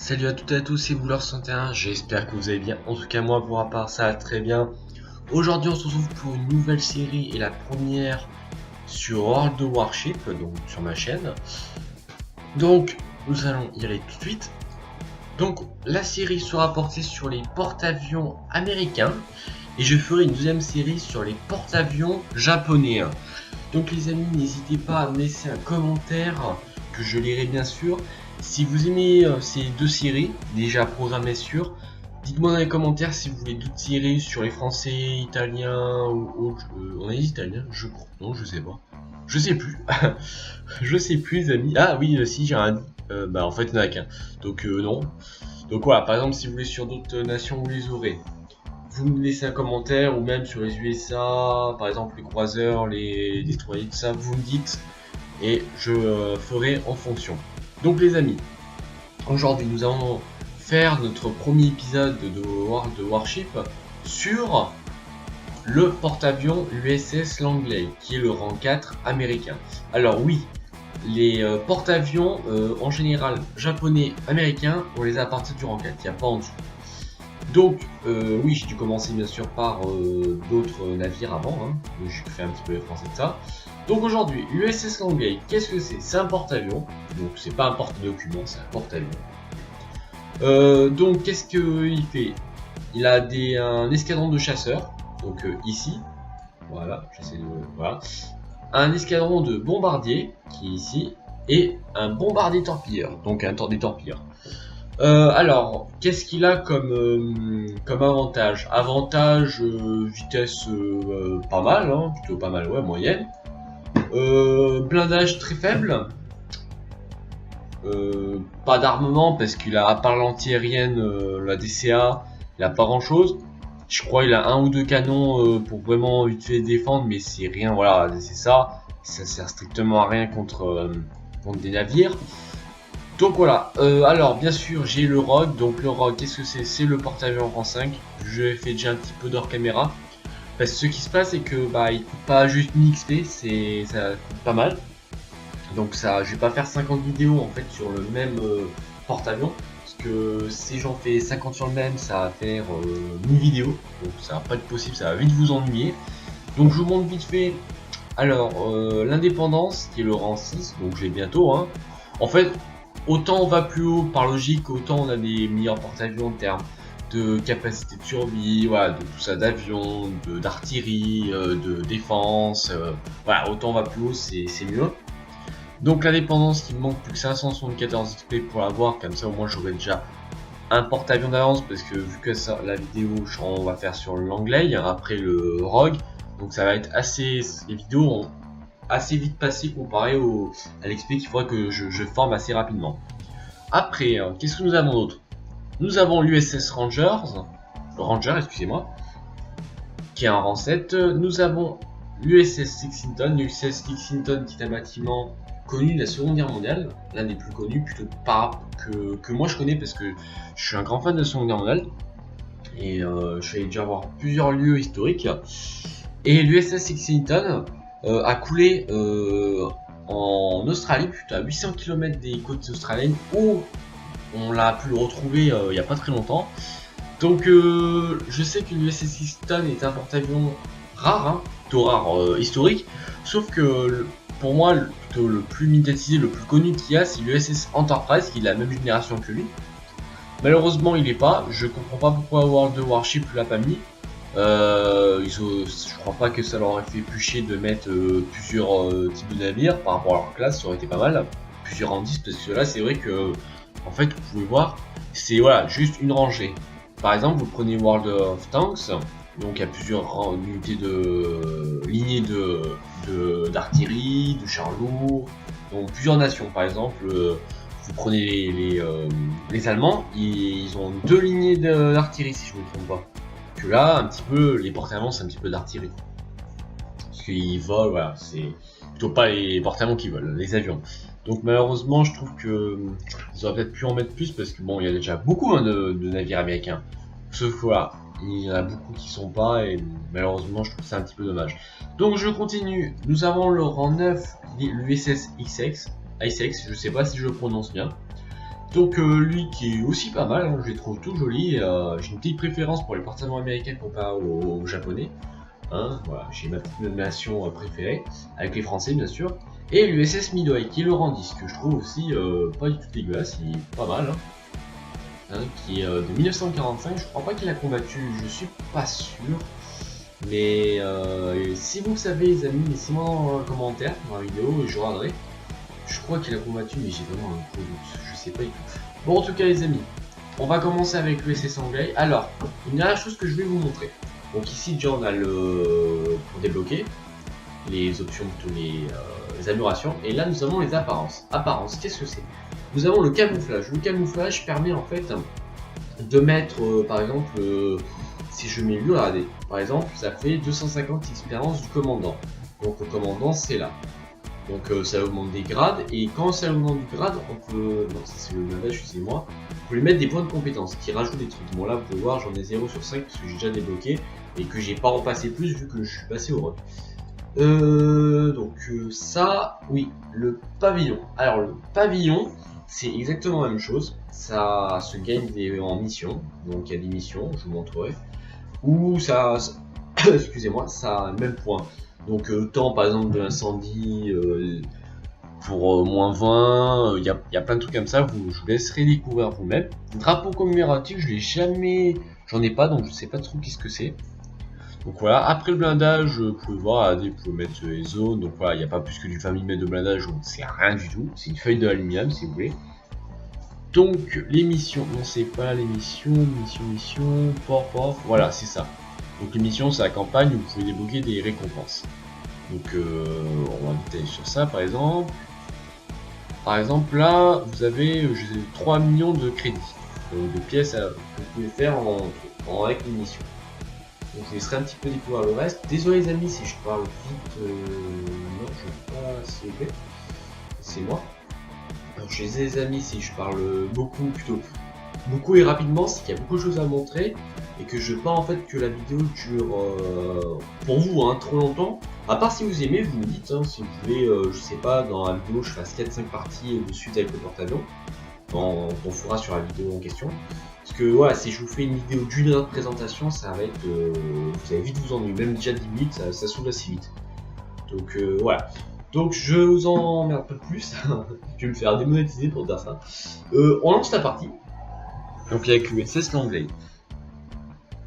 Salut à toutes et à tous, c'est Vouleur61, j'espère que vous allez bien. En tout cas moi pour ma part ça va très bien. Aujourd'hui on se retrouve pour une nouvelle série et la première sur World of Warship, donc sur ma chaîne. Donc nous allons y aller tout de suite. Donc la série sera portée sur les porte-avions américains et je ferai une deuxième série sur les porte-avions japonais. Donc les amis, n'hésitez pas à me laisser un commentaire que je lirai bien sûr. Si vous aimez ces deux séries déjà programmées sur, dites-moi dans les commentaires si vous voulez d'autres séries sur les français, italiens ou autres. On a dit italien, je crois. Non, je sais pas. Je sais plus. Je sais plus les amis. Ah oui, si j'ai un. Bah en fait il n'y en a qu'un. Donc non. Donc voilà, par exemple si vous voulez sur d'autres nations vous les aurez. Vous me laissez un commentaire ou même sur les USA, par exemple les croiseurs, les destroyers, tout ça, vous me dites et je ferai en fonction. Donc les amis, aujourd'hui nous allons faire notre premier épisode de World of Warship sur le porte-avions USS Langley, qui est le rang 4 américain. Alors oui, les porte-avions en général japonais, américains, on les a à partir du rang 4, il n'y a pas en dessous. Donc oui, j'ai dû commencer bien sûr par d'autres navires avant, hein. J'ai fait un petit peu les français de ça. Donc aujourd'hui, USS Langley, qu'est-ce que c'est? C'est un porte-avions, donc c'est pas un porte-document, c'est un porte-avions. Donc qu'est-ce qu'il fait? Il a un escadron de chasseurs, donc ici, voilà, j'essaie de... voilà. Un escadron de bombardiers, qui est ici, et un bombardier torpilleur, donc un des torpilleurs. Alors, qu'est-ce qu'il a comme avantage? Avantage, vitesse pas mal, hein, plutôt pas mal, ouais, moyenne. Blindage très faible. Pas d'armement parce qu'il a, à part l'anti-aérienne, la DCA, il a pas grand chose. Je crois qu'il a un ou deux canons pour vraiment vite fait défendre, mais c'est rien, voilà, c'est ça. Ça sert strictement à rien contre des navires. Donc voilà, alors bien sûr j'ai le Rogue, donc le Rogue qu'est-ce que c'est? C'est le porte-avions rang 5, je fais déjà un petit peu d'hors caméra, parce que ce qui se passe c'est que bah il coûte pas juste 1000 XP, ça coûte pas mal, donc ça je vais pas faire 50 vidéos en fait sur le même porte-avions, parce que si j'en fais 50 sur le même ça va faire 1000 vidéos, donc ça va pas être possible, ça va vite vous ennuyer, donc je vous montre vite fait, alors l'indépendance qui est le rang 6, donc je l'ai bientôt, hein. En fait autant on va plus haut par logique, autant on a des meilleurs porte-avions en termes de capacité de survie, voilà, de tout ça, d'avions, d'artillerie, de défense, voilà, autant on va plus haut, c'est mieux. Donc la dépendance, il me manque plus que 574 XP pour l'avoir, comme ça au moins j'aurai déjà un porte-avions d'avance, parce que vu que ça, la vidéo on va faire sur l'Anglais, après le Rogue, donc ça va être assez, les vidéos ont assez vite passé comparé à l'XP qu'il faudrait que je forme assez rapidement. Après, qu'est-ce que nous avons d'autre? Nous avons l'USS Ranger, excusez-moi, qui est un rang 7. Nous avons l'USS Lexington, l'USS Lexington qui est un bâtiment connu de la Seconde Guerre mondiale, l'un des plus connus, plutôt que moi je connais parce que je suis un grand fan de la Seconde Guerre mondiale et je suis allé déjà voir plusieurs lieux historiques. Et l'USS Lexington a coulé en Australie, plutôt à 800 km des côtes australiennes, où on l'a pu le retrouver il n'y a pas très longtemps. Donc je sais que l'USS Lexington est un porte-avions rare, hein, plutôt rare, historique, sauf que pour moi plutôt le plus médiatisé, le plus connu qu'il y a, c'est l'USS Enterprise, qui est de la même génération que lui. Malheureusement il n'est pas, je comprends pas pourquoi World of Warship l'a pas mis. Je crois pas que ça leur aurait fait plus chier de mettre plusieurs types de navires par rapport à leur classe, ça aurait été pas mal, plusieurs indices, parce que là c'est vrai que en fait vous pouvez voir, c'est voilà, juste une rangée. Par exemple vous prenez World of Tanks, donc il y a plusieurs unités de lignées d'artillerie, de chars lourds, donc plusieurs nations. Par exemple vous prenez les Allemands, ils ont deux lignées d'artillerie si je me trompe pas. Que là, un petit peu, les porte-avions, c'est un petit peu d'artillerie. Parce qu'ils volent, voilà, c'est plutôt pas les porte-avions qui volent, les avions. Donc malheureusement, je trouve que ils auraient peut-être pu en mettre plus, parce que bon, il y a déjà beaucoup hein, de navires américains. Sauf que voilà, il y en a beaucoup qui sont pas, et malheureusement, je trouve ça un petit peu dommage. Donc je continue. Nous avons le rang 9, l'USS Essex, je sais pas si je le prononce bien, Donc lui qui est aussi pas mal, hein, je les trouve tout jolis. J'ai une petite préférence pour les porte-avions américains comparé aux japonais. Hein, voilà, j'ai ma petite nation préférée, avec les français bien sûr. Et l'USS Midway qui est le Randis, que je trouve aussi pas du tout dégueulasse, il est pas mal. Hein, qui est de 1945, je crois pas qu'il a combattu, je suis pas sûr. Mais si vous le savez les amis, laissez-moi dans un commentaire, dans la vidéo, et je regarderai. Je crois qu'il a combattu, mais j'ai vraiment un gros doute, je sais pas du tout. Bon, en tout cas les amis, on va commencer avec l'USS Anglais. Alors, une dernière chose que je vais vous montrer. Donc ici déjà on a le pour débloquer les options, plutôt les améliorations, et là nous avons les apparences. Apparence, qu'est-ce que c'est? Nous avons le camouflage. Le camouflage permet en fait de mettre par exemple si je mets lui, regardez, par exemple ça fait 250 expériences du commandant. Donc le commandant c'est là. Donc ça augmente des grades, et quand ça augmente du grade, on peut, non ça c'est le blindage, excusez-moi, on peut lui mettre des points de compétence qui rajoutent des trucs. Bon là vous pouvez voir j'en ai 0 sur 5 parce que j'ai déjà débloqué et que j'ai pas repassé plus vu que je suis passé au rock. Donc ça, oui, le pavillon. Alors le pavillon, c'est exactement la même chose. Ça se gagne en mission, donc il y a des missions, je vous montrerai. Ou ça, excusez-moi, ça a le même point. Donc temps par exemple de l'incendie pour moins 20, il y a plein de trucs comme ça, je vous laisserai découvrir vous-même. Drapeau commémoratif, je l'ai jamais, j'en ai pas, donc je sais pas trop qu'est-ce que c'est. Donc voilà, après le blindage, vous pouvez voir, vous pouvez mettre les zones, donc voilà, il n'y a pas plus que du 20 mm de blindage, donc c'est rien du tout, c'est une feuille d'aluminium si vous voulez. Donc les missions, non c'est pas les missions, port, voilà c'est ça. Donc les missions c'est la campagne où vous pouvez débloquer des récompenses. Donc on va monter sur ça par exemple. Par exemple là, vous avez 3 millions de crédits, de pièces que vous pouvez faire avec les missions. Donc je laisserai un petit peu découvrir le reste. Désolé les amis si je parle vite, non je ne veux pas s'il vous plaît, c'est moi. Alors je disais les amis si je parle beaucoup et rapidement, c'est qu'il y a beaucoup de choses à montrer et que je veux pas en fait que la vidéo dure pour vous trop longtemps. À part si vous aimez, vous me dites si vous voulez, je sais pas, dans la vidéo je fasse 4-5 parties de suite avec le porte-avions. On fera sur la vidéo en question. Parce que voilà, si je vous fais une vidéo d'une heure de présentation, ça va être. Vous allez vite vous ennuyer, même déjà 10 minutes, ça s'ouvre assez vite. Donc voilà. Donc je vous emmerde un peu plus. Je vais me faire démonétiser pour dire ça. On lance la partie. Donc avec l'USS Langley.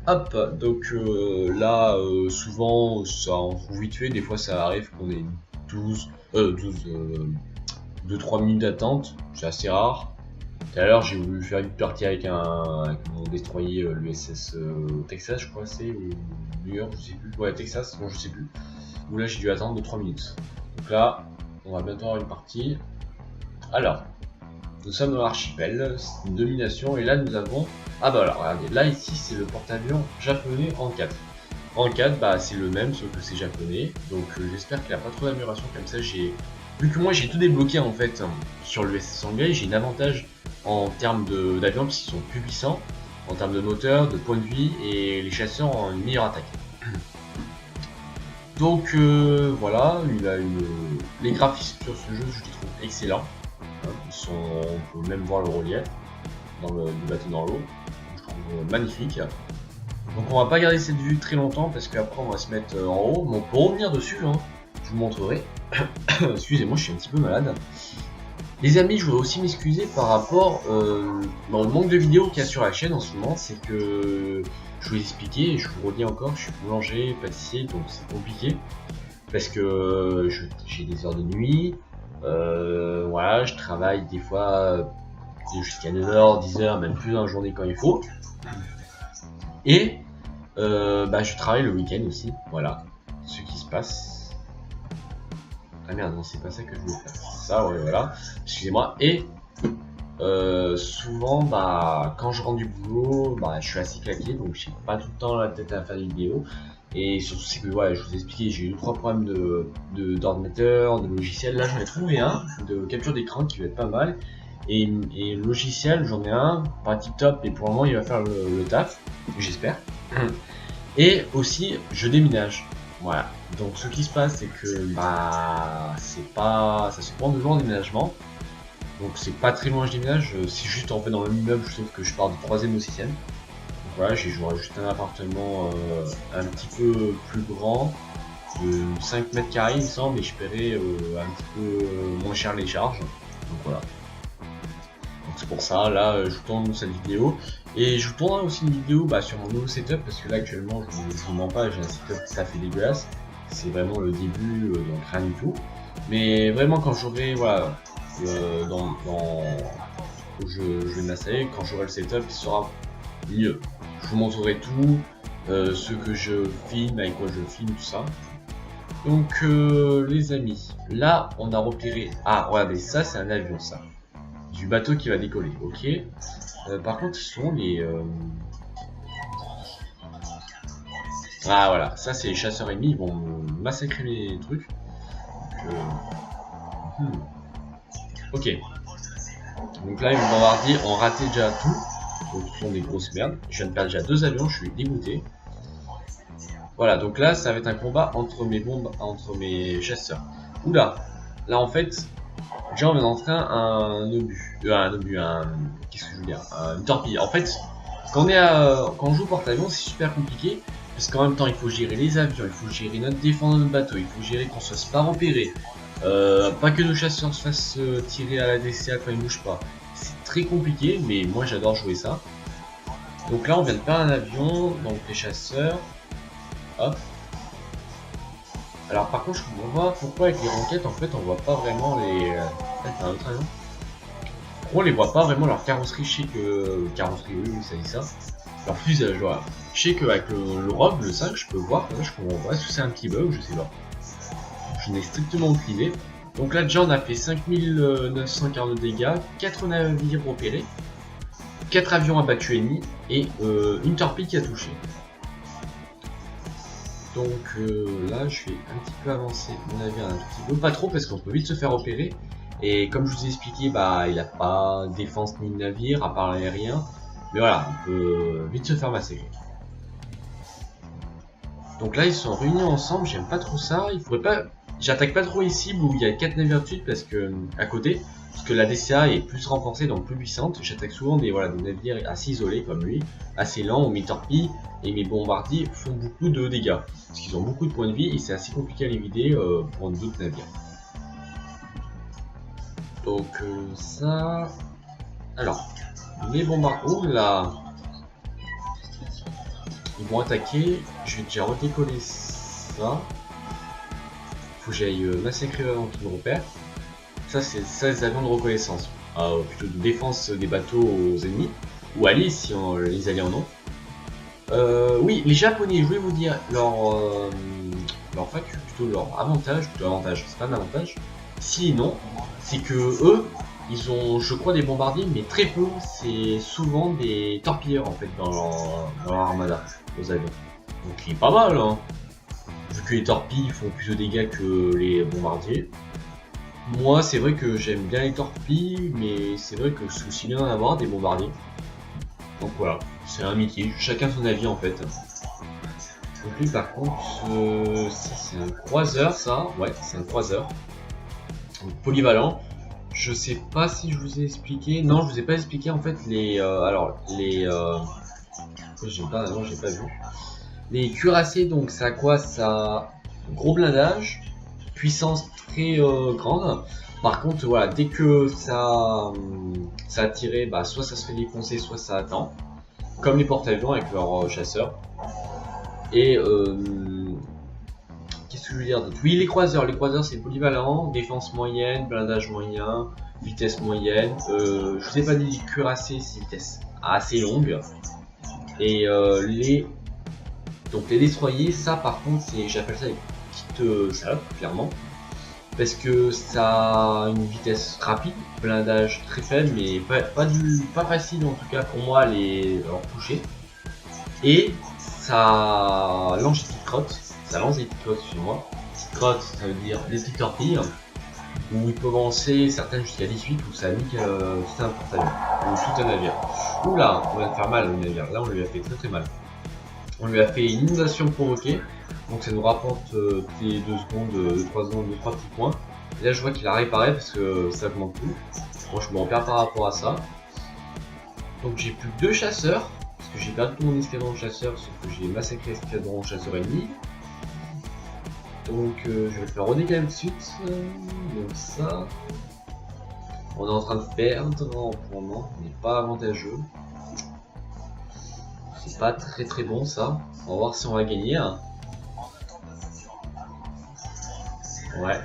Hop, donc là, souvent, ça en trouve vite fait. Des fois, ça arrive qu'on ait 2-3 minutes d'attente. C'est assez rare. Tout à l'heure, j'ai voulu faire une partie avec mon destroyer, l'USS Texas, je crois c'est, ou New York, je sais plus. Ouais, Texas, non, je sais plus. Où là, j'ai dû attendre 2-3 minutes. Donc là, on va bientôt avoir une partie. Alors, nous sommes dans l'archipel, c'est une domination, et là, nous avons. Ah bah alors, regardez, là, ici, c'est le porte-avions japonais en 4. En 4, bah, c'est le même, sauf que c'est japonais. Donc, j'espère qu'il n'y a pas trop d'amélioration comme ça. Vu que moi, j'ai tout débloqué en fait sur l'USS Anglais, j'ai un avantage en termes d'avions parce qu'ils sont plus puissants, en termes de moteur, de points de vie, et les chasseurs ont une meilleure attaque. Donc voilà, les graphismes sur ce jeu je les trouve excellents. On peut même voir le relief du bateau dans l'eau, je trouve magnifique. Donc on va pas garder cette vue très longtemps parce qu'après on va se mettre en haut, mais on peut revenir dessus, je vous montrerai. Excusez-moi, je suis un petit peu malade. Les amis, je voudrais aussi m'excuser par rapport au manque de vidéos qu'il y a sur la chaîne en ce moment. C'est que je vous ai expliqué et je vous redis encore, je suis boulanger, pâtissier, donc c'est compliqué parce que j'ai des heures de nuit. Voilà, je travaille des fois jusqu'à 9h, 10h, même plus dans la journée quand il faut. Et je travaille le week-end aussi, voilà, ce qui se passe. Ah merde, non, c'est pas ça que je voulais faire. Ça, ouais, voilà. Excusez-moi. Et souvent, quand je rentre du boulot, je suis assez claqué, donc j'ai pas tout le temps la tête à faire des vidéos. Et surtout, c'est que, ouais, je vous ai expliqué, j'ai eu 3 problèmes d'ordinateur, de logiciel. Là, j'en ai trouvé un de capture d'écran qui va être pas mal. Et le logiciel, j'en ai un, pas tip top, mais pour le moment, il va faire le taf, j'espère. Et aussi, je déménage. Voilà, donc ce qui se passe c'est que ça se prend 2 jours en déménagement. Donc c'est pas très loin du village, c'est juste en fait dans le même immeuble, je trouve que je pars du 3ème au 6ème. Donc voilà, j'aurais juste un appartement un petit peu plus grand, de 5 mètres carrés il me semble, et je paierais un petit peu moins cher les charges. Donc voilà. Donc c'est pour ça, là je vous tourne cette vidéo. Et je vous tournerai aussi une vidéo sur mon nouveau setup, parce que là actuellement je vous mens pas, j'ai un setup tout à fait dégueulasse. C'est vraiment le début, donc rien du tout. Mais vraiment quand j'aurai, voilà, où je vais m'installer, quand j'aurai le setup, il sera mieux. Je vous montrerai tout, ce que je filme, avec quoi je filme, tout ça. Donc les amis, là on a repéré, ah regardez, ça c'est un avion, ça, du bateau qui va décoller, ok. Par contre, ils sont les ah voilà, ça c'est les chasseurs ennemis, ils vont massacrer les trucs. Donc, ok. Donc là, ils vont bombarder, on raté déjà tout. Donc ce sont des grosses merdes. Je viens de perdre déjà 2 avions, je suis dégoûté. Voilà, donc là, ça va être un combat entre mes bombes, entre mes chasseurs. Oula, là en fait, déjà on vient d'entrer un obus, qu'est-ce que je veux dire, une torpille. En fait, quand on joue porte-avions, c'est super compliqué. Parce qu'en même temps, il faut gérer les avions, il faut gérer notre défense de notre bateau, il faut gérer qu'on se fasse pas repérer. Pas que nos chasseurs se fassent tirer à la DCA quand ils bougent pas. C'est très compliqué, mais moi j'adore jouer ça. Donc là, on vient de perdre un avion, donc les chasseurs. Hop. Alors par contre, je comprends pas pourquoi avec les roquettes, en fait, on voit pas vraiment les... un autre avion. On les voit pas vraiment leur carrosserie. Je sais que... Carrosserie, oui, ça dit ça. Leur fusage, voilà. Je sais qu'avec le Rogue, le 5, je peux voir, je comprends pas. Est-ce que c'est un petit bug, je sais pas. Je n'ai strictement aucune idée. Donc là, déjà, on a fait 5942 dégâts, 4 navires repérés, 4 avions abattus ennemis et une torpille qui a touché. Donc là, je vais un petit peu avancer mon navire un petit peu, pas trop parce qu'on peut vite se faire repérer. Et comme je vous ai expliqué, il n'a pas de défense ni de navire à part l'aérien. Mais voilà, on peut vite se faire massacrer. Donc là, ils sont réunis ensemble, j'aime pas trop ça. Il faudrait pas. J'attaque pas trop les cibles où il y a 4 navires de suite parce que à côté, parce que la DCA est plus renforcée, donc plus puissante. J'attaque souvent des navires assez isolés comme lui, assez lents, où mes torpilles et mes bombardiers font beaucoup de dégâts. Parce qu'ils ont beaucoup de points de vie et c'est assez compliqué à les vider pour d'autres navires. Donc ça. Alors, les bombardiers. Oh là! Ils vont attaquer. Je vais déjà redécoller ça. Faut que j'aille massacrer avant qu'ils me repèrent. Ça, c'est ça les avions de reconnaissance. Plutôt de défense des bateaux aux ennemis. Ou alliés si les alliés en ont. Oui, les japonais, je voulais vous dire, leur facu, plutôt leur avantage, c'est pas un avantage. Si et non, c'est que eux, ils ont, je crois, des bombardiers, mais très peu. C'est souvent des torpilleurs en fait dans leur armada aux avions. Donc il est pas mal, hein. Vu que les torpilles font plus de dégâts que les bombardiers. Moi, c'est vrai que j'aime bien les torpilles, mais c'est vrai que c'est aussi bien d'en avoir des bombardiers. Donc voilà, c'est un métier, chacun son avis en fait. Donc lui par contre, ça c'est un croiseur ça, ouais c'est un croiseur. Donc, polyvalent. Je sais pas si je vous ai expliqué, non je vous ai pas expliqué en fait les... j'ai pas vu. Les cuirassés donc ça a quoi? Ça gros blindage, puissance très grande. Par contre voilà, dès que ça a tiré, soit ça se fait défoncer, soit ça attend. Comme les porte-avions avec leurs chasseurs. Et qu'est-ce que je veux dire d'autre? Oui, les croiseurs c'est polyvalent, défense moyenne, blindage moyen, vitesse moyenne. Je vous ai pas dit cuirassé, c'est vitesse assez longue. Et donc les destroyers, ça par contre, j'appelle ça des petites salopes, clairement. Parce que ça a une vitesse rapide, blindage très faible, mais pas facile en tout cas pour moi à leur toucher. Et ça lance des petites crottes, excusez-moi. Petites crottes, ça veut dire des petites torpilles, où ils peuvent lancer certaines jusqu'à 18, où ça nique tout un porte-avions, ou tout un navire. Oula, on vient de faire mal au navire, là on lui a fait très mal. On lui a fait une inondation provoquée. Donc ça nous rapporte les 2 secondes, 3 secondes, 2-3 petits points. Là je vois qu'il a réparé parce que ça augmente plus. Moi je me repère par rapport à ça. Donc j'ai plus que 2 chasseurs. Parce que j'ai perdu tout mon escadron chasseur, sauf que j'ai massacré l'escadron chasseur ennemi. Donc je vais le faire redécaler tout de suite. Donc ça. On est en train de perdre en ce moment, on n'est pas avantageux. C'est pas très bon ça. On va voir si on va gagner. Hein. Ouais.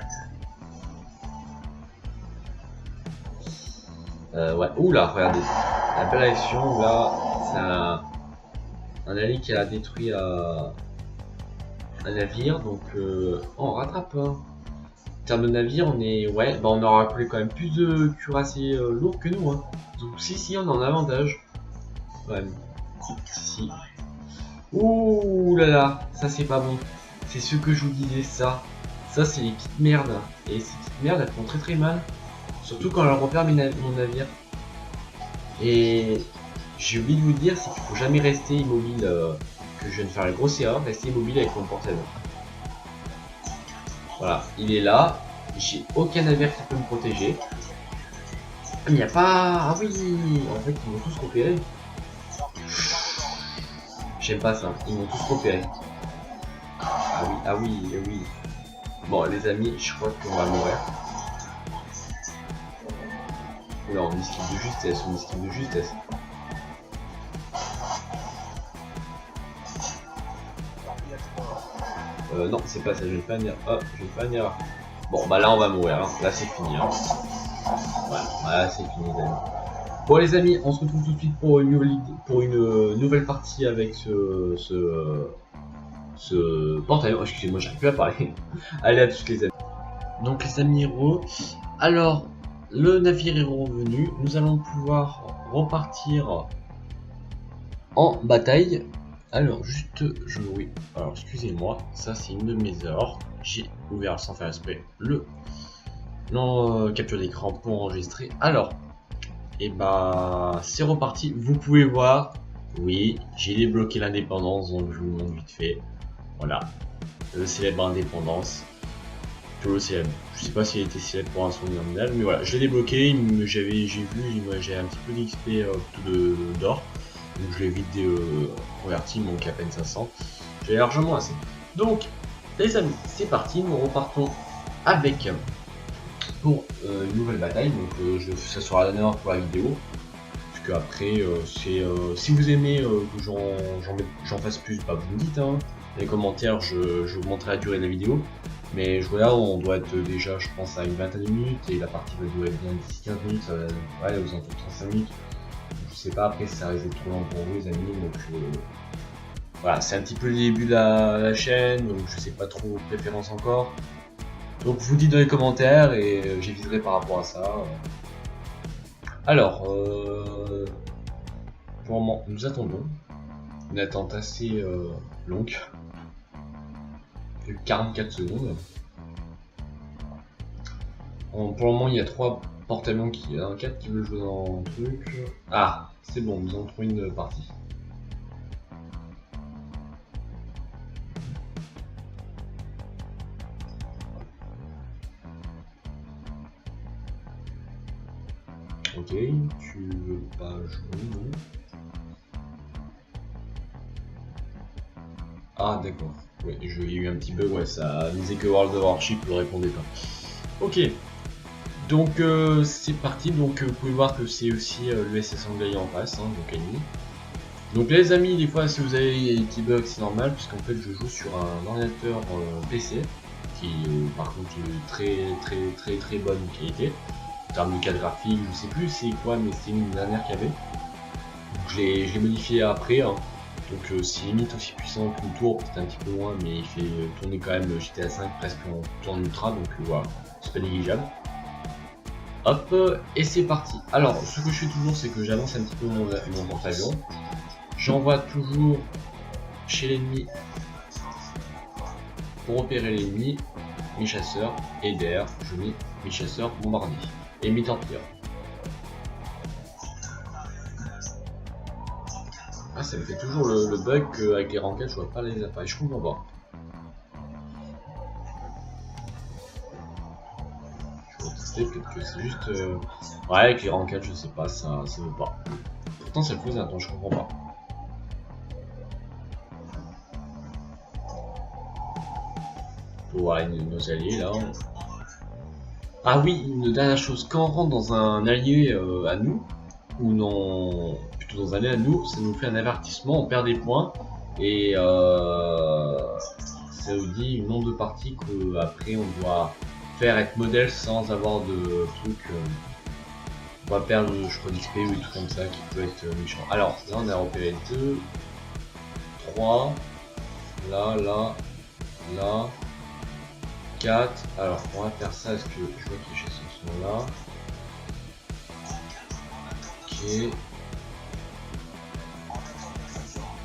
Ouais. Ouh là, regardez. La belle action là, c'est un allié qui a détruit un navire. Donc on rattrape. Hein. En termes de navire, on est. Ouais, bah on aura appelé quand même plus de cuirassiers lourds que nous. Hein. Donc si, on est en avantage. Quand même. Si. Ouh là là, ça c'est pas bon. C'est ce que je vous disais, ça. Ça c'est les petites merdes. Et ces petites merdes elles font très mal. Surtout quand elles repèrent mon navire. Et j'ai oublié de vous dire, c'est qu'il faut jamais rester immobile. Que je viens de faire la grosse erreur, rester immobile avec mon porte-avions. Voilà, il est là. J'ai aucun navire qui peut me protéger. Il n'y a pas. Ah oui, en fait ils m'ont tous repéré. J'aime pas ça, ils m'ont tous repéré. Ah oui. Bon les amis, je crois qu'on va mourir. Oula, on esquive de justesse, non, c'est pas ça, je vais pas venir. Oh, je vais pas venir. Bon, bah là on va mourir, hein. Là c'est fini. Hein. Voilà, là c'est fini les amis. Bon les amis, on se retrouve tout de suite pour une nouvelle partie avec ce porte-avions. Excusez-moi, j'arrive plus à parler. Allez à tous les amis. Donc les amis héros, alors le navire est revenu, nous allons pouvoir repartir en bataille. Alors juste, oui, alors excusez-moi, ça c'est une de mes erreurs, j'ai ouvert sans faire exprès le capture d'écran pour enregistrer. Alors, et bah c'est reparti, vous pouvez voir, oui, j'ai débloqué l'indépendance, donc je vous montre vite fait, voilà, le célèbre indépendance. Célèbre. Je sais pas s'il était célèbre pour un Seconde Guerre mondiale, mais voilà, je l'ai débloqué, j'ai un petit peu d'XP d'or, donc je l'ai vite converti, il manque à peine 500, j'ai largement assez. Donc les amis, c'est parti, nous repartons avec pour une nouvelle bataille, donc ça sera la dernière pour la vidéo, puisque après si vous aimez que j'en fasse plus, bah, vous me dites, hein, dans les commentaires, je augmenterai la durée de la vidéo. Mais là on doit être déjà je pense à une vingtaine de minutes et la partie va durer bien 10-15 minutes, ouais aux alentours de 35 minutes. Je sais pas après si ça risque d'être trop long pour vous les amis, donc voilà, c'est un petit peu le début de la chaîne, donc je sais pas trop vos préférences encore. Donc vous dites dans les commentaires et j'éviterai par rapport à ça. Alors pour le moment nous attendons une attente assez longue. 44 secondes. Pour le moment, il y a 3 porte-avions qui. Il y a un 4 qui veut jouer dans le truc. Ah, c'est bon, nous avons trouvé une partie. Ok, tu veux pas jouer, non? Ah, d'accord. Ouais, il y a eu un petit bug, ouais, ça disait que World of Warship ne répondait pas. Ok, donc c'est parti, donc vous pouvez voir que c'est aussi l'USS Anglais en face, hein, donc ennemi. Donc les amis, des fois si vous avez des petits bugs c'est normal, puisqu'en fait je joue sur un ordinateur PC, qui par contre est très bonne qualité. En termes de carte graphique, je sais plus c'est quoi, mais c'est une dernière qu'il y avait. Donc je l'ai modifié après. Hein. Donc c'est limite aussi puissant qu'une tour, peut-être un petit peu moins, mais il fait tourner quand même GTA 5 presque en tourne ultra, donc voilà, c'est pas négligeable. Hop, et c'est parti. Alors, ce que je fais toujours, c'est que j'avance un petit peu mon porte-avions. J'envoie toujours chez l'ennemi pour repérer l'ennemi, mes chasseurs, et derrière, je mets mes chasseurs bombardiers et mes torpilleurs. Ah, ça me fait toujours le bug qu'avec les ranked je vois pas les appareils, je comprends pas. tester, peut-être que c'est juste... Ouais, avec les rankades, je sais pas, ça veut pas. Pourtant, ça le faisait, attends, je comprends pas. Pour voir nos alliés, là. Ah oui, une dernière chose, quand on rentre dans un allié à nous, ou non, plutôt dans un allié à nous, ça nous fait un avertissement, on perd des points, et ça nous dit une nombre de parties qu'après on doit faire être modèle sans avoir de trucs. On va perdre, je crois, d'XP ou des trucs comme ça qui peut être méchant. Alors, là on a repéré 2, 3, là, 4. Alors, on va faire ça, est-ce que je vois que les chasseurs sont là? Ok.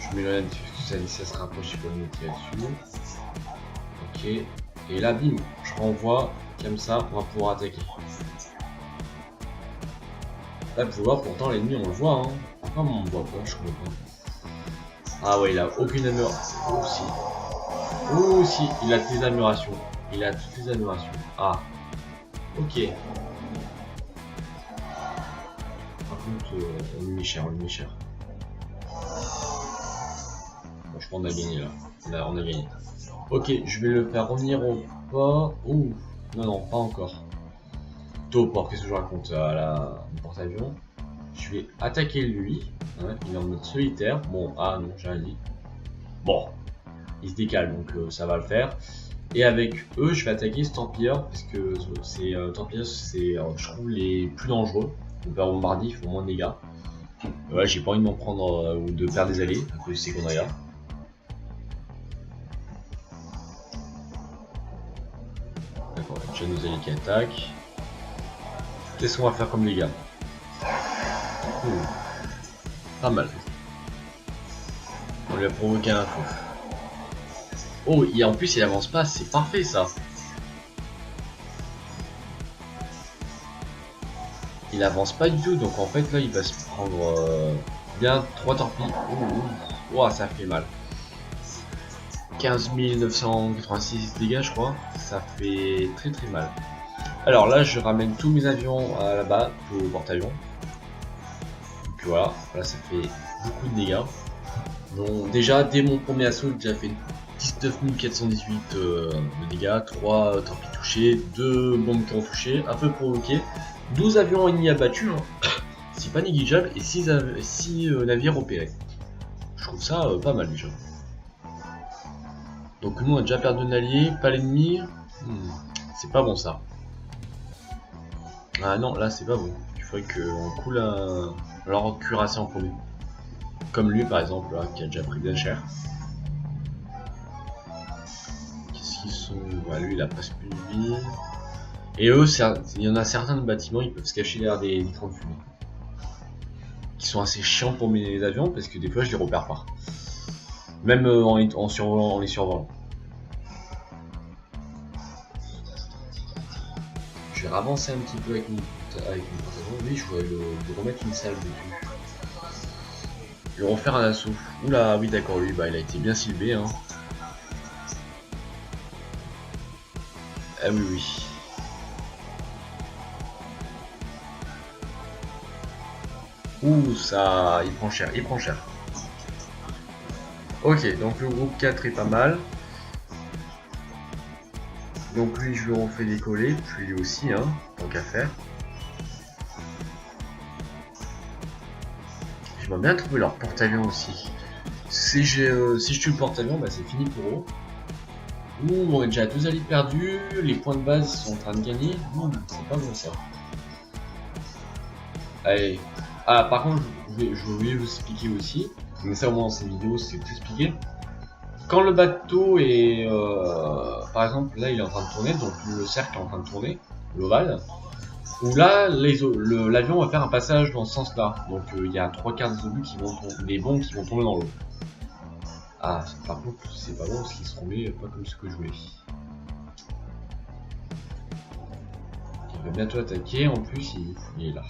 Je mets là dessus parce que ça se rapproche, je peux le mettre là-dessus. Ok. Et là, bim, je renvoie, comme ça, on va pouvoir attaquer. Là, vous pouvez voir, pourtant, l'ennemi, on le voit, hein. Comment on le voit pas, je comprends pas. Ah ouais, il a aucune amélioration. Oh si, il a toutes les améliorations. Il a toutes les améliorations. Ah. Ok. Par contre, on lui met cher, Franchement, on a gagné là. Là, on a gagné. Ok, je vais le faire revenir au port. Ouh. Non, pas encore. Au port, qu'est-ce que je raconte à la porte-avions. Je vais attaquer lui. Hein, il est en mode solitaire. Bon, ah non, j'ai rien dit. Bon. Il se décale, donc ça va le faire. Et avec eux, je vais attaquer Stampiller, parce que c'est Stampiller, c'est je trouve les plus dangereux. Donc à bombardier, ils font moins de dégâts. Ouais, j'ai pas envie de m'en prendre ou de perdre des alliés à cause de ces conneries-là. D'accord, déjà nos alliés qui attaquent. Qu'est-ce qu'on va faire comme dégâts? Pas mal. On lui a provoqué un coup. Oh, et en plus il avance pas, c'est parfait ça. Il avance pas du tout, donc en fait là il va se prendre bien 3 torpilles. Oh, ça fait mal. 15 986 dégâts je crois, ça fait très mal. Alors là je ramène tous mes avions là-bas, au porte-avions. Donc voilà, là ça fait beaucoup de dégâts. Donc déjà dès mon premier assaut j'ai déjà fait 19 418 de dégâts, 3 torpilles touchées, 2 bombes qui ont touché, un peu provoqué, 12 avions ennemis abattus, hein. C'est pas négligeable, et 6 navires opérés. Je trouve ça pas mal déjà. Donc nous on a déjà perdu un allié, pas l'ennemi. C'est pas bon ça. Ah non, là c'est pas bon. Il faudrait qu'on coule leur cuirassé en premier. Comme lui par exemple, là, qui a déjà pris bien cher. Ouais, lui il a presque plus de vie. Et eux, il y en a certains de bâtiments, ils peuvent se cacher derrière des écrans de fumée. Qui sont assez chiants pour mener les avions parce que des fois je les repère pas. Même en les survolant. Je vais avancer un petit peu avec mon porte-avions. Lui, je voudrais lui remettre une salle dessus. Lui refaire un assaut. Oula, oui d'accord, lui, bah il a été bien ciblé, hein. Ah oui. Ouh, ça, il prend cher. Ok, donc le groupe 4 est pas mal. Donc lui, je le refais décoller, puis lui aussi, hein, tant qu'à faire. J'aimerais bien trouver leur porte-avions aussi. Si je tue le porte-avions, bah c'est fini pour eux. Ouh, on est déjà à 2 alliés perdus, les points de base sont en train de gagner. C'est pas bon ça. Allez. Ah, par contre, je voulais vous expliquer aussi, mais ça au moins dans cette vidéo c'est tout expliqué. Quand le bateau est, par exemple, là il est en train de tourner, donc le cercle est en train de tourner, l'ovale, où là l'avion va faire un passage dans ce sens-là. Donc il y a 3/4 des obus qui vont des bombes qui vont tomber dans l'eau. Ah, par contre, c'est pas bon parce qu'ils seront mis pas comme ce que je voulais. Il va bientôt attaquer, en plus il est là.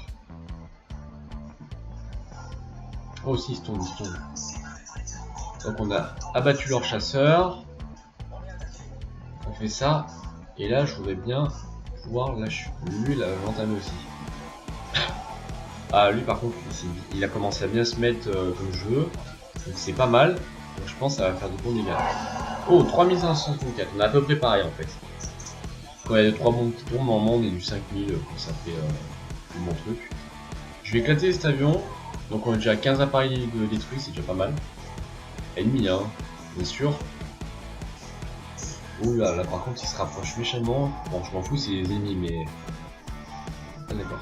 Oh si, il se tourne. Donc on a abattu leur chasseur. On fait ça. Et là je voudrais bien pouvoir, là, lui, il a entamé aussi. Ah, lui, par contre, il a commencé à bien se mettre comme je veux. Donc c'est pas mal. Donc je pense que ça va faire de bons dégâts. Oh, 3564. On a à peu près pareil en fait. Quand il y a 3 bombes qui tombent, normalement on est du 5000. Ça fait mon truc. Je vais éclater cet avion. Donc on a déjà 15 appareils de détruits, c'est déjà pas mal. Ennemi, hein, bien sûr. Ouh là, là par contre il se rapproche méchamment. Bon, je m'en fous, c'est les ennemis, mais. Ah, d'accord.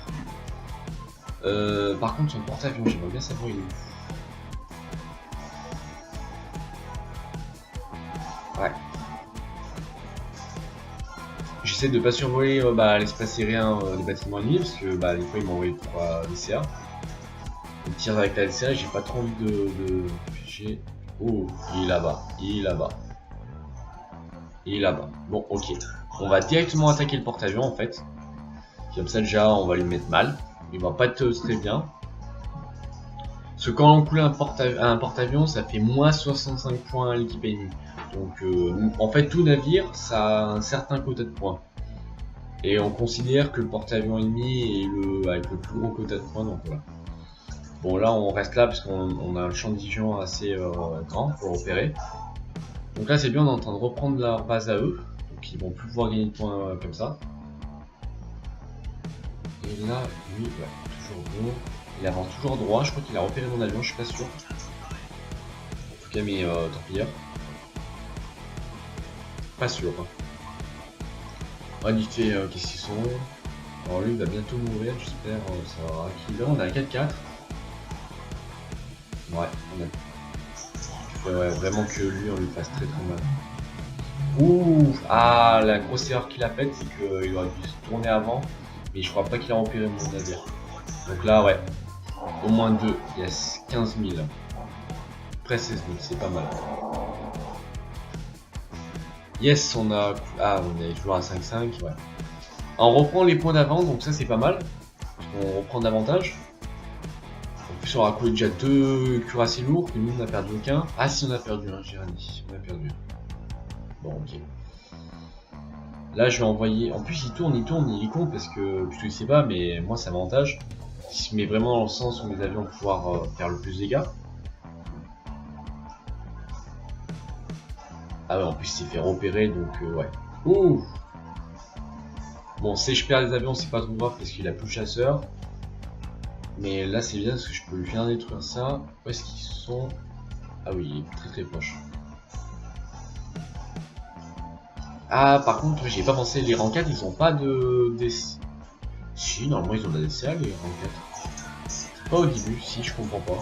Par contre, son porte-avions, j'aimerais bien savoir il est où. Ouais. J'essaie de pas survoler l'espace aérien des bâtiments ennemis parce que des fois ils m'ont envoyé 3 DCA. On tire avec la DCA, j'ai pas trop envie de. Oh, il est là-bas, il est là-bas. Il est là-bas. Bon, ok. On va directement attaquer le porte-avions en fait. Comme ça, déjà, on va lui mettre mal. Il va pas être très bien. Parce que quand on coule un porte-avions, ça fait moins 65 points à l'équipe ennemie. Donc, en fait, tout navire, ça a un certain quota de points. Et on considère que le porte-avions ennemi est avec le plus gros quota de points. Donc voilà. Bon, là, on reste là parce qu'on a un champ de vision assez grand pour repérer. Donc là, c'est bien, on est en train de reprendre leur base à eux. Donc ils vont plus pouvoir gagner de points comme ça. Et là, lui, ouais, toujours bon. Il avance toujours droit. Je crois qu'il a repéré mon avion, je suis pas sûr. En tout cas, mes torpilleurs. Pas sûr. Hein. Ouais, il fait qu'est-ce qu'ils sont. Alors lui, il va bientôt mourir, j'espère. Ça va. Là, on a un 4-4. Ouais, on a. Il faudrait vraiment que lui, on lui fasse très très mal. Ouh. Ah, la grosse erreur qu'il a faite, c'est qu'il aurait dû se tourner avant. Mais je crois pas qu'il a repéré mon navire. Donc là, ouais. Au moins 2. Yes. 15 000. Près 16 000, c'est pas mal. Yes, on a. Ah, on est toujours à 5-5. Ouais. On reprend les points d'avant, donc ça c'est pas mal. On reprend davantage. En plus, on aura coulé déjà 2 cuirassés lourds, que nous on a perdu aucun. Ah, si, on a perdu un, Gérani. On a perdu. Bon, ok. Là, je vais envoyer. En plus, il tourne, il est con parce que. Je ne sais pas, mais moi, c'est un avantage. Il se met vraiment dans le sens où mes avions vont pouvoir faire le plus de dégâts. Ah ouais, en plus, il s'est fait repérer, donc ouais. Ouh. Bon, si je perds les avions, c'est pas trop grave parce qu'il a plus de chasseurs. Mais là, c'est bien parce que je peux lui faire détruire ça. Où est-ce qu'ils sont? Ah oui, il est très très proche. Ah, par contre, j'ai pas pensé, les rangs 4, ils ont pas de. Si, normalement, ils ont de la DCA, les rangs 4. Pas au début, si, je comprends pas.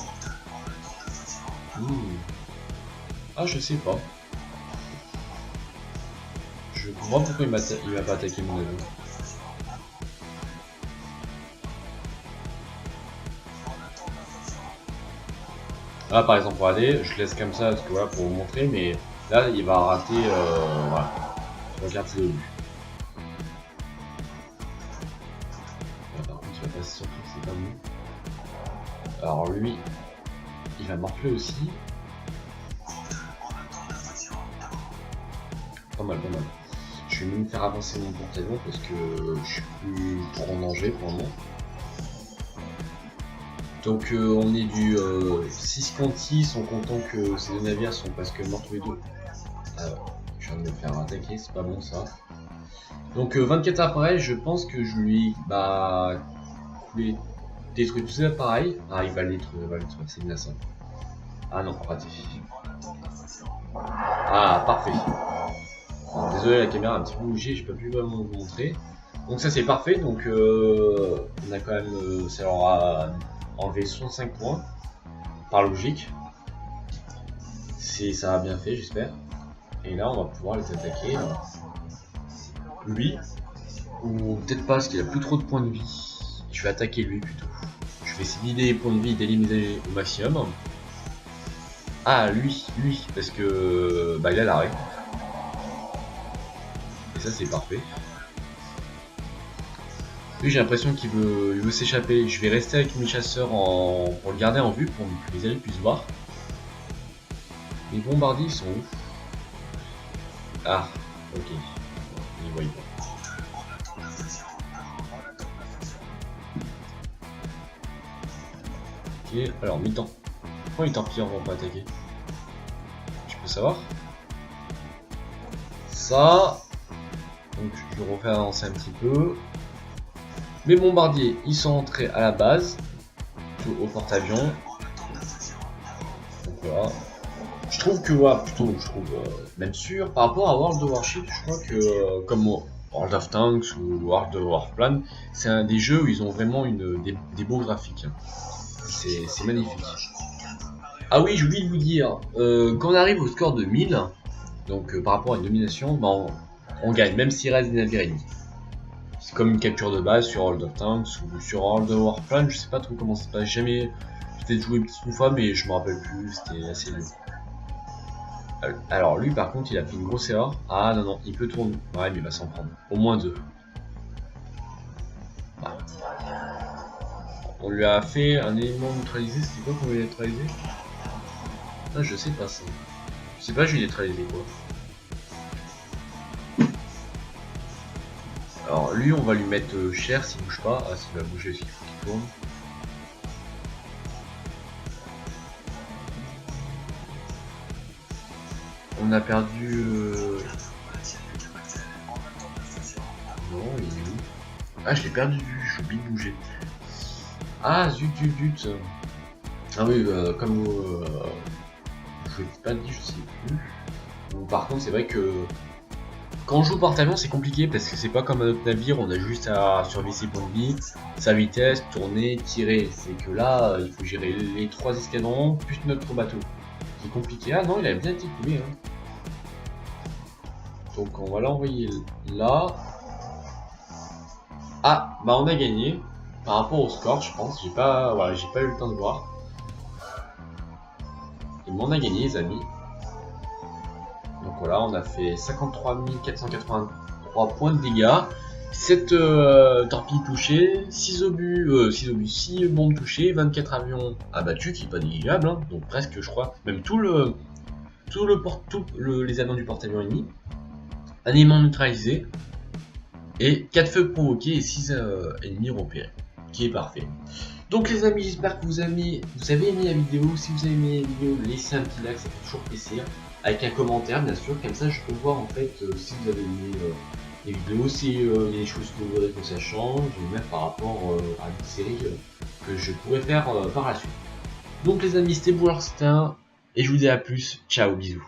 Ah, je sais pas. Je comprends pourquoi il m'a pas attaqué mon avion. Là, par exemple, regardez, je laisse comme ça parce que voilà, pour vous montrer, mais là, il va rater. Voilà. Regarde, c'est le but. Là, par contre, il va passer sur le truc, c'est pas bon. Alors, lui, il va morfler aussi. Pas mal, pas mal. Je vais même faire avancer mon porte-avions parce que je suis plus trop en danger pour le moment. Donc on est du 6 contre 6 en comptant que ces deux navires sont presque morts tous les deux. Ah ouais, je viens de me faire attaquer, c'est pas bon ça. Donc 24 appareils, je pense que je lui coulé, détruit tous ces appareils. Ah, il va le détruire, c'est menaçant. Ah non, raté. Ah, parfait. Bon, désolé, la caméra a un petit peu bougé, j'ai pas pu vraiment vous montrer. Donc ça c'est parfait, donc on a quand même, ça leur a enlevé 65 points, par logique. Ça a bien fait, j'espère. Et là, on va pouvoir les attaquer. Lui, ou peut-être pas, parce qu'il a plus trop de points de vie. Je vais attaquer lui plutôt. Je vais essayer d'idée les points de vie et d'éliminer au maximum. Ah, lui, parce que il a l'arrêt. Et ça, c'est parfait. Lui, j'ai l'impression qu'il veut s'échapper. Je vais rester avec mes chasseurs pour le garder en vue, pour que les alliés puissent voir. Les bombardiers sont où? Ah, ok. Ils voient pas. Ok, alors mi-temps. Pourquoi les torpilleurs vont pas attaquer? Je peux savoir. Ça. Donc je refais avancer un petit peu. Les bombardiers, ils sont entrés à la base. Au porte-avions. Donc voilà. Je trouve que, voilà, plutôt, je trouve, même sûr, par rapport à World of Warship, je crois que, comme World of Tanks ou World of Warplane, c'est un des jeux où ils ont vraiment des beaux graphiques. C'est magnifique. Ah oui, j'ai oublié de vous dire, quand on arrive au score de 1000, donc par rapport à une domination, bah, on gagne, même s'il reste des navires ennemis. C'est comme une capture de base sur World of Tanks ou sur World of Warplane, je sais pas trop comment ça se passe, jamais peut-être joué une fois, mais je me rappelle plus, c'était assez nul. Alors lui par contre il a fait une grosse erreur. Ah non non, il peut tourner. Ouais mais il va s'en prendre. Au moins 2. Ah. On lui a fait un élément neutralisé, c'était quoi qu'on lui a neutralisé? Ah je sais pas ça. Je sais pas, je lui ai neutralisé quoi. Alors lui on va lui mettre cher s'il bouge pas. Ah s'il va bouger aussi, il faut qu'il tourne. On a perdu... Non, il est où? Ah, je l'ai perdu de vue, j'ai oublié de bouger. Ah, zut, zut, zut. Ah oui, comme je l'ai pas dit, je sais plus. Bon, par contre, c'est vrai que quand on joue porte-avions, c'est compliqué parce que c'est pas comme un autre navire, on a juste à surveiller ses points de vie, sa vitesse, tourner, tirer. C'est que là, il faut gérer les 3 escadrons plus notre bateau. C'est compliqué. Ah non, il a bien été coulé. Hein. Donc on va l'envoyer là. Ah, bah on a gagné. Par rapport au score, je pense. J'ai pas eu le temps de voir. Et on a gagné, les amis. Donc voilà, on a fait 53 483 points de dégâts. 7 torpilles touchées, 6 bombes touchées, 24 avions abattus, qui est pas négligeable, hein, donc presque, je crois, même les avions du porte-avions ennemi. Un élément neutralisé, et 4 feux provoqués et 6 ennemis repérés, qui est parfait. Donc les amis, j'espère que vous avez aimé la vidéo. Si vous avez aimé la vidéo, laissez un petit like, ça fait toujours plaisir. Avec un commentaire bien sûr, comme ça je peux voir en fait si vous avez aimé les vidéos, si il y a des choses que vous voudrez que ça change, et même par rapport à une série que je pourrais faire par la suite. Donc les amis, c'était Boulerstin, et je vous dis à plus, ciao, bisous.